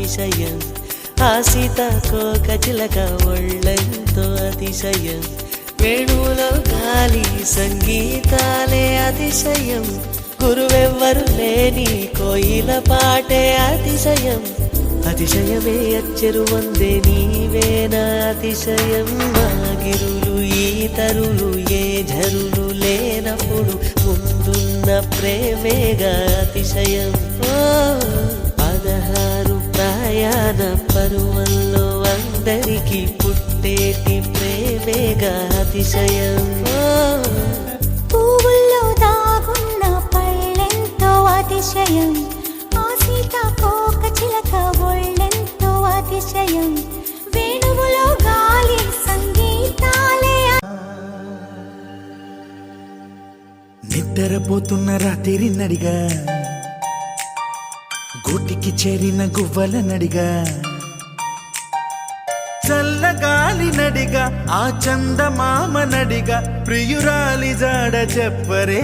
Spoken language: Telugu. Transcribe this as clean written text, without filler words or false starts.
అతిశయం ఆ సీతాకోక చిలక ఒళ్ళెంతో అతిశయం వేణువులో గాలి సంగీతాలే అతిశయం గురువెవ్వరు లేని కోయిల పాటే అతిశయం అతిశయమే అచ్చరు వందే నీవేనా అతిశయం మాగిరులు ఈతరులు ఏ ఝరులు లేనప్పుడు ముందున్న ప్రేమేగా అతిశయం 16 ప్రయాణ పరువల్లో అందరికీ పుట్టేటి ప్రేమేగా అతిశయం పువ్వుల్లో దాగున్న పళ్ళెంతో అతిశయం ఆ సీతాకోక చిలక ఒళ్ళెంతో అతిశయం వేణువులో గాలి సంగీతాలే నిద్రపోతున్న రాత్రి నడిగా గూటికి చేరిన గువ్వల నడిగా చల్లగాలి నడిగా ఆ చందమామ నడిగా ప్రియురాలి జాడ చెప్పరే